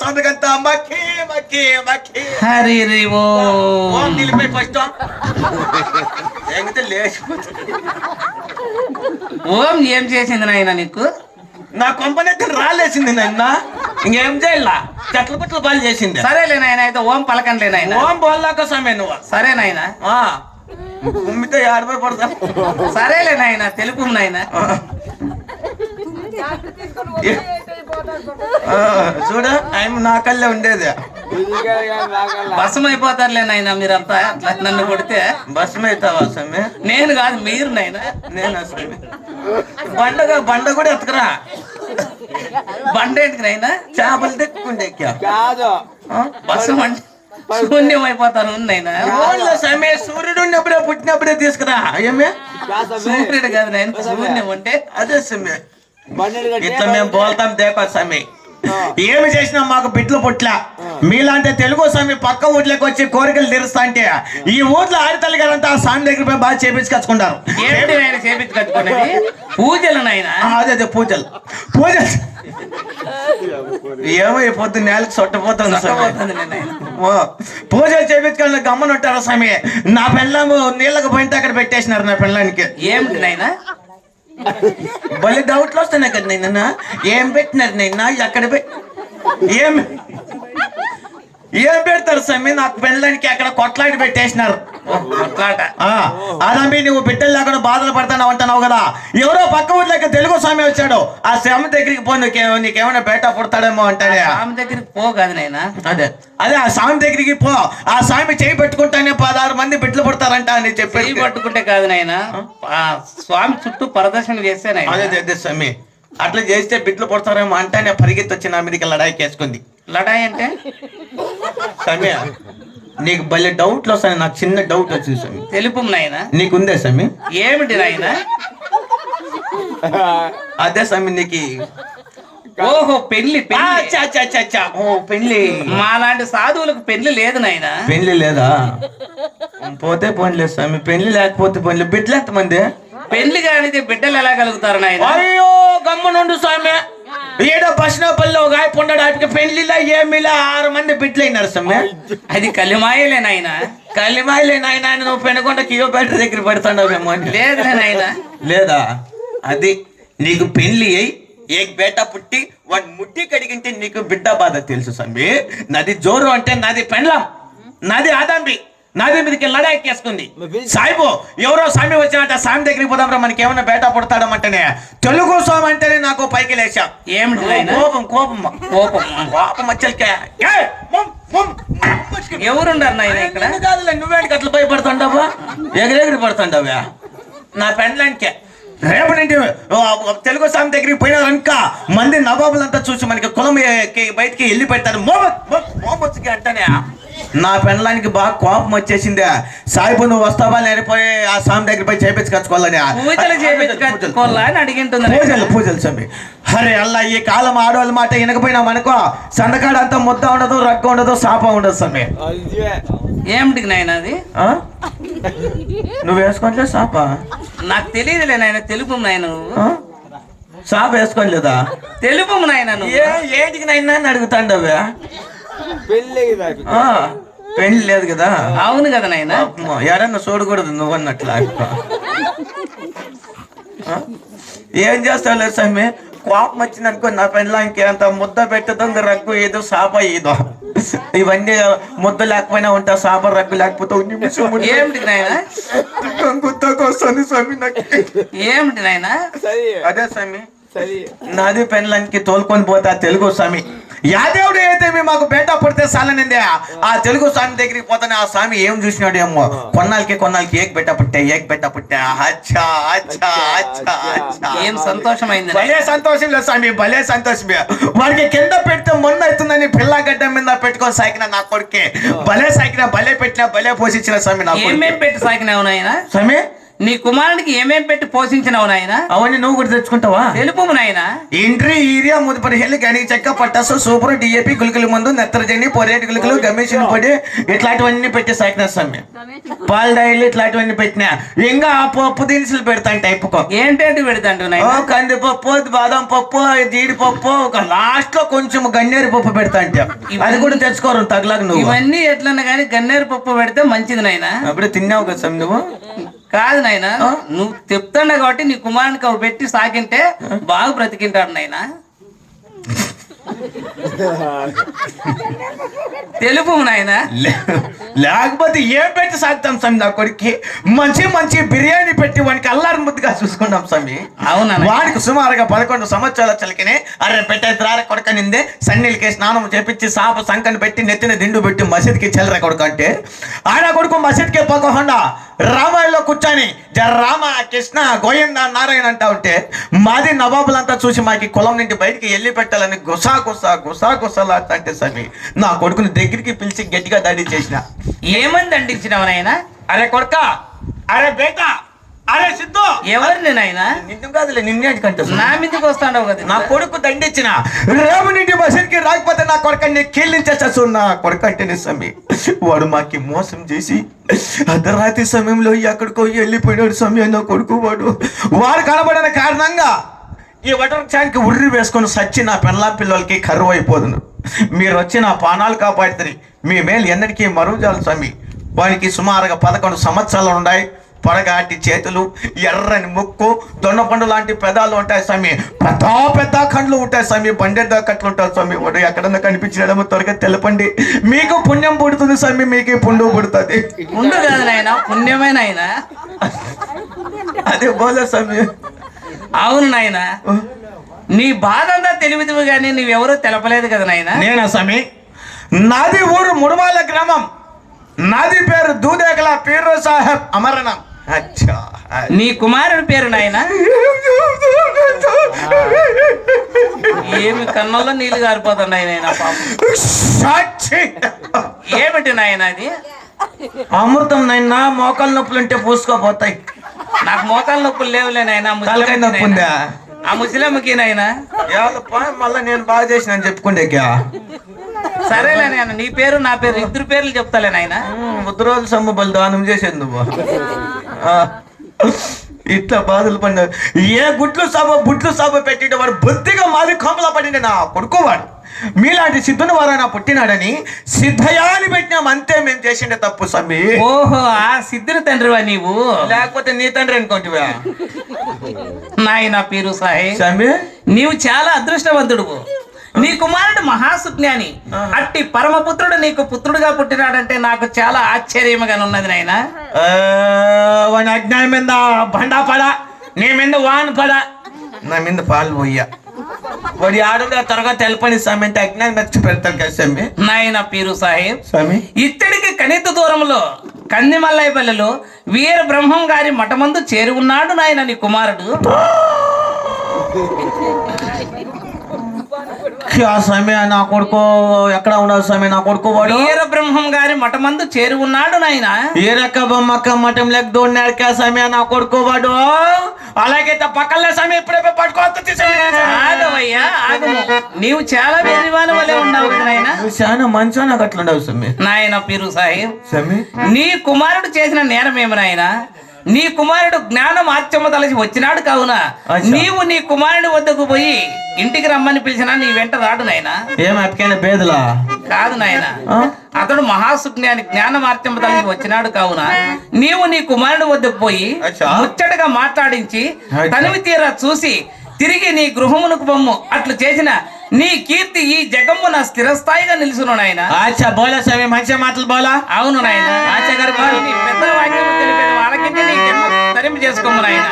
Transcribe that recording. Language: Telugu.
సందుకంతా మక్కి మక్కి మక్కి హరి ఓం నిలిపి ఫస్ట్ ఎగితే లేచిపోతుంది. ఓం ఏం చేసింది నాయన నీకు? నా కొంపనెత్తి రాలేసింది నాయన, ఇంకేం చేయాల? చెట్ల పుట్ల పాలు చేసింది. సరేలే నాయన, అయితే ఓం పలకంలే నాయన. ఓం బోల్లాక సమయం నువ్వు. సరే నాయన. కుమ్మితే ఆడిపోయి పడతా. సరేలే నాయన, తెలుపు నాయన. చూడ ఆయన నా కళ్ళే ఉండేది. భస్మం అయిపోతారులే నాయన మీరంతా అట్లా నన్ను కొడితే. భస్మ అవుతావా సమయ? నేను కాదు మీరు నాయన. నేను అసలు బండ కూడా ఎత్తుకురా. బండ ఏంటికి నాయన? చేపలు తెచ్చుకుంటే భస్మం అంటే శూన్యం అయిపోతాను నాయన. సమయ సూర్యుడు ఉన్నప్పుడే పుట్టినప్పుడే తీసుకురా. ఏమే సూర్యుడు కాదు నాయన, శూన్యం అంటే అదే సమయ. ఇట్లా మేము బోల్తాం దేపా సమయ. ఏమి చేసినా మాకు బిడ్లు పుట్ల. మీలాంటి తెలుగు స్వామి పక్క ఊర్లోకి వచ్చి కోరికలు తీరుస్తా అంటే ఈ ఊర్లో ఆడతల్లి గారంతా ఆ స్వామి దగ్గర పోయి బాగా చేపించుకొచ్చుకుంటారు. ఏంటి నాయన చేపించుకొచ్చుకున్నది? పూజలు నాయన. అదే పూజలు పూజలు. ఏమో పొద్దు నేలకు సొట్టపోతుంది. పూజలు చేపించుకొని గమ్మనుంటారు స్వామి. నా పెళ్ళాము నీళ్ళకు పోయింటే అక్కడ పెట్టేసినారు నా పెళ్ళానికి. ఏమిటి నాయన? భలే డౌట్లు వస్తున్నాయి కదా నైనా. ఏం పెట్టినారు నైనా? ఎక్కడ ఏం పెడతారు స్వామి? నాకు పెళ్ళడానికి అక్కడ కొట్లాడి పెట్టేసినారు. కొట్లాట? అదమ్మి నువ్వు బిడ్డలు లేకుండా బాధలు పడతావు అంటున్నావు కదా. ఎవరో పక్క ఊర్లోకి తెలుగు స్వామి వచ్చాడు. ఆ స్వామి దగ్గరికి పో, నీకేమైనా బేటా పుడతాడేమో అంటాడే. స్వామి దగ్గరికి పో కాదు నాయన. అదే ఆ స్వామి దగ్గరికి పో. ఆ స్వామి చేయి పెట్టుకుంటానే 16 మంది బిడ్డలు పుడతారంట అని చెప్పి. చేయి పట్టుకుంటే కాదు నాయన, స్వామి చుట్టూ ప్రదర్శన చేస్తే నాయన. అదే స్వామి అట్లా చేస్తే బిడ్డలు పుడతారేమో అంటానే పరిగెత్తి వచ్చి నా మీదకి లడాయికి వేసుకుంది. లడాయి అంటే స్వామి నీకు భలే డౌట్లు వస్తాయి. నాకు చిన్న డౌట్ వచ్చింది స్వామి. తెలుపు నాయన. నీకుందే స్వామి? ఏమిటి నాయన? అదే స్వామి నీకు ఓహో పెళ్లి. పెళ్లి మా లాంటి సాధువులకు పెళ్లి లేదు నాయన. పెళ్లి లేదా? పోతే పోన్లేదు స్వామి. పెళ్లి లేకపోతే పోన్లేదు. బిడ్డలు ఎంతమంది? పెళ్లి కానిది బిడ్డలు ఎలా కలుగుతారు నాయన? అయ్యో గమ్మునుండు స్వామి. ఏడో బస్నపల్లిలో ఒక ఆయన పొండాడు. ఆయనకి పెళ్లిలా ఏమిలా 6 మంది బిడ్డలు అయినారు స్వామి. అది కలిమాయలే నాయన. కలిమాయలే నాయన. నువ్వు పెనకొండ కియోపేట దగ్గర పెడతాండవేమో. లేదు నాయన. లేదా? అది నీకు పెళ్లి అయి ఏక్ బేటా పుట్టి వాడు ముట్టి కడిగింటే నీకు బిడ్డ బాధ తెలుసు స్వామి. నాది జోరు అంటే నాది పెండ్లం, నాది ఆదంబి, నాది మీదకి లడాయికేసుకుంది. సాయిబు ఎవరో స్వామి వచ్చినట్ట స్వామి దగ్గరికి పోదాం రా, మనకి ఏమన్నా బేటా పుడతాడమంటేనే తెలుగు స్వామి అంటేనే నాకు పైకి లేచా. ఏమిటి కోపం కోపం కోపం కోపం వచ్చే. ఎవరున్నారు నాయన ఇక్కడ? కాదులే, నువ్వేంటికి అట్లా భయపడుతుండవా? ఎగిరెగిరి పడుతుండవా నా పెండ్లానికే. రేపటి తెలుగు స్వామి దగ్గరికి పోయినారనుక మంది నవాబులంతా చూసి మనకి కులం బయటికి వెళ్ళి పెడతారు. మోమొచ్చుకి అంటేనే నా పెండ్లానికి బాగా కోపం వచ్చేసిందే. సాయిబు నువ్వు వస్తావా లేనిపోయి ఆ స్వామి దగ్గర పోయి చేపించుకోవాలని పూజలు పూజలు స్వామి. అరే అల్లా ఈ కాలం ఆడవాళ్ళ మాట వినకపోయినాం అనుకో సందకాడ అంతా ముద్ద ఉండదు, రగ్గ ఉండదు, సాప ఉండదు స్వామి. ఏమిటికి నాయన అది? నువ్వు వేసుకోవట్లేదు సాప? నాకు తెలియదులే నాయన. తెలుపు నాయన. సాప వేసుకోలేదా? తెలుపు నాయన. ఏంటికి నైనా అని అడుగుతాండవే. పెళ్లి లేదు కదా? అవును కదా నాయన. ఎవరన్నా చూడకూడదు నువ్వు అన్నట్లా. ఏం చేస్తావు లేదు స్వామి. కోపం వచ్చింది అనుకో నా పెళ్ళానికి అంత ముద్ద పెట్టదో రగ్గు ఏదో సాప ఏదో ఇవన్నీ ముద్ద లేకపోయినా ఉంటా. సాప రగ్గు లేకపోతే ఏమిటి నాయన? గుర్తొస్తుంది స్వామి నాకు. ఏమిటి నాయన? అదే స్వామి నాది పెళ్ళానికి తోలుకొని పోతా తెలుగు స్వామి. యాదేవుడు అయితే మాకు బేటా పుడితే సాలనిందే ఆ తెలుగు స్వామి దగ్గరికి పోతానే ఆ స్వామి ఏం చూసినాడు ఏమో. కొన్నాళ్ళకి ఏక్ బేటా పుట్టా. అచ్చా అచ్చా అచ్చా అచ్చా. ఏం సంతోషమైంది? భలే సంతోషం లేదు స్వామి, భలే సంతోషమే. వాడికి కింద పెడితే మొన్న అవుతుందని పిల్లగడ్డ మీద పెట్టుకొని సాగిన నా కొడుకే. భలే సాగిన, భలే పెట్టినా, భలే పోషించిన స్వామి. నా ఏమేం పెట్టి సాగినావు నాయన? స్వామి నీ కుమారునికి ఏమేం పెట్టి పోషించినావు నాయన? అవన్నీ నువ్వు కూడా తెచ్చుకుంటావా? తెలుపు నాయన. ఇంట్రీ యూరియా ముదుపరి హెల్లి గని చెక్క పట్టాసు సూపర్ డిఏపి గుళికల మందు నెత్రజని పొరేటి గుళికలు గమేషన్ పొడి ఇట్లాంటివన్నీ పెట్టి సాకినా స్వామి. పాల్ డైలు ఇట్లాంటివన్నీ పెట్టినా. ఇంకా ఆ పప్పు దినుసులు పెడతాను టైపుకో. ఏంటంటే పెడతాంటు నాయన? కందిపప్పు, బాదం పప్పు, జీడిపప్పు, ఒక లాస్ట్ లో కొంచెం గన్నేరు పప్పు పెడతా అంటే అది కూడా తెచ్చుకోరు తగలాగా నువ్వు. ఇవన్నీ ఎట్లన్నా కానీ గన్నేరు పప్పు పెడితే మంచిది నాయన. అప్పుడే తిన్నావు కదా స్వామి నువ్వు. కాదు నాయన, నువ్వు చెప్తాండ కాబట్టి నీ కుమారునికి అవి పెట్టి సాకింటే బాగా బ్రతికింటాడు నాయన. తెలుపు నాయన. లేకపోతే ఏం పెట్టి సాగుతాం స్వామి నా కొడుక్కి? మంచి మంచి బిర్యానీ పెట్టి వానికి అల్లారి ముద్దుగా చూసుకుంటాం స్వామి. అవునా? వాడికి సుమారుగా 11 సంవత్సరాల చలికినే అరే పెట్టేద్రార కొడుకనిందే సన్నీళ్ళకి స్నానం చేపించి సాప సంకని పెట్టి నెత్తిన దిండు పెట్టి మసీద్కి చెల్లరా కొడుకు అంటే ఆయన కొడుకు మసీద్కి పోకుండా రామాయణలో కూర్చొని రామ కృష్ణ గోవింద నారాయణ అంటా ఉంటే మాది నవాబులంతా చూసి మాకి కులం నుండి బయటికి వెళ్ళి పెట్టాలని గుసా అంటే స్వామి నా కొడుకుని దగ్గరికి పిలిచి గట్టిగా దాడి చేసిన. ఏమని దండించినావు నాయన? అరే కొడుక, అరే బేటా, అరే సిద్ధు. ఎవరిని నాయన? నిన్ను కాదులే, నిన్నే కంటే నా మీదకి వస్తాండవు కదా. నా కొడుకు దండించిన రేపు నుండి మసీద్కి రాకపోతే నా కొడుకని కీళ్ళించేస్తా. నా కొడుకు అంటేనే స్వామి వాడు మాకి మోసం చేసి అర్ధరాత్రి సమయంలో ఎక్కడికో వెళ్ళిపోయినాడు స్వామి. నా కొడుకు వాడు కనబడిన కారణంగా ఈ వటవృక్షానికి ఉర్రి వేసుకొని సచ్చి నా పెళ్ళా పిల్లలకి కరువు అయిపోదును. మీరు వచ్చి నా పానాలు కాపాడుతుంది. మీ మేలు ఎన్నటికీ మరువుజాలు స్వామి. వానికి సుమారుగా 11 సంవత్సరాలు ఉన్నాయి. పొడగాటి చేతులు, ఎర్రని ముక్కు, దొన్నపండు లాంటి పెదాలు ఉంటాయి స్వామి. పెద్ద కండ్లు ఉంటాయి స్వామి. బండెద్ద కట్లు ఉంటాయి స్వామి. వాడు ఎక్కడన్నా కనిపించడమో త్వరగా తెలపండి. మీకు పుణ్యం పుడుతుంది స్వామి. మీకు పుండు పుడుతుంది. పుండు కాదు నాయన, పుణ్యమే నాయన. అదే బోలే స్వామి. అవును నాయన, నీ బాధ అంతా తెలివిదివి కానీ నీవెవరూ తెలపలేదు కదా నాయన. నేనా స్వామి? నాది ఊరు ముడుమాల గ్రామం. నాది పేరు దూదేకల పీరు సాహెబ్ అమరణం. అచ్చా, నీ కుమారుడి పేరు నాయన? ఏమి కన్నుల్లో నీళ్లు గారిపోతున్నాయి నాయన పాపం. ఏమిటి నాయన అది? అమృతం నాయన. మోకాలు నొప్పులు ఉంటే పూసుకోపోతాయి. నాకు మోకాలు నొప్పులు లేవులే నాయన. తలకాయ నొప్పి ఉందా? ఆ ముసలమ్మకి నాయన. మళ్ళా నేను బాగా చేసిన చెప్పుకుంటే సరేలే నాయన, నీ పేరు నా పేరు ఇద్దరు పేర్లు చెప్తాలే నాయన. ముద్రోజు సొమ్ము బలి దానం చేసేది నువ్వు. ఇట్లా బాధలు పడిన ఏ గుడ్లు సభ పెట్టిన వాడు బొద్దిగా మాది కోపలా పడింది నా కొడుకోవాడు. మీలాంటి సిద్ధుని వారైనా పుట్టినాడని సిద్ధయాన్ని పెట్టినాం అంతే. మేము చేసిండే తప్పు స్వామి. ఓహో, ఆ సిద్ధుని తండ్రివా నీవు? లేకపోతే నీ తండ్రి అనుకోంటివా? నాయన పీరు సాహెబ్ స్వామి, నీవు చాలా అదృష్టవంతుడు. నీ కుమారుడు మహాసుజ్ఞాని. అట్టి పరమపుత్రుడు నీకు పుత్రుడుగా పుట్టినాడంటే నాకు చాలా ఆశ్చర్యముగా ఉన్నది నాయన. వాని అజ్ఞానం మీద బండా పడా, నీ మీద వాన్ పడా, నా మీద పాలు పోయ్యా. వాడి ఆడుగా త్వరగా తెలపని స్వామి అంటే అజ్ఞానం మెచ్చి పెడతాను కదా స్వామి. నాయన పీరు సాహెబ్, స్వామి ఇత్తడికి కనీత దూరంలో కందిమల్లైపల్లెలో వీర బ్రహ్మం గారి మఠమందు చేరి ఉన్నాడు నాయన నీ కుమారుడు. స్వామి నా కొడుకు ఎక్కడ ఉన్నాడు స్వామి? నా కొడుకు వాడు వీర బ్రహ్మం గారి మఠమందు చేరి ఉన్నాడు నాయన. ఏ రక్క బొమ్మక్క మఠం లెక్క దోడినాడు కా స్వామి నా కొడుకు వాడు. అలాగే పక్కన స్వామి ఇప్పుడే ఆగవయ్యా, ఆగము. నీవు చాలా వేదివాని వలె ఉన్నావు కదా నాయన. చాలా మంచిగా నాకు అట్లుండవు స్వామి. నాయన పీరు సాహెబ్, స్వామి నీ కుమారుడు చేసిన నేరం ఏమి నాయన? నీ కుమారుడు జ్ఞానం ఆత్మ తలసి వచ్చినాడు కావున నీవు నీ కుమారుడి వద్దకు పోయి ఇంటికి రమ్మని పిలిచినా నీ వెంట రాడు నాయన. ఏం అప్పకైనా బేదలా కాదు నాయన, అతడు మహాసుజ్ఞాని జ్ఞానమార్త్యం తలసి వచ్చినాడు కావున నీవు నీ కుమారుడి వద్దకు పోయి ముచ్చటగా మాట్లాడించి తనివి తీరా చూసి తిరిగి నీ గృహమునకు బొమ్ము. అట్లు చేసిన నీ కీర్తి ఈ జగమ్మున స్థిరస్థాయిగా నిలుసును నాయన. అచ్చా బోలా స్వామి, మంచి మాటలు బోలా. అవును నాయన. పెద్ద వాక్యం తెలిపేది వాళ్ళకి నీ జన్మ తరింపు చేసుకోము నాయన.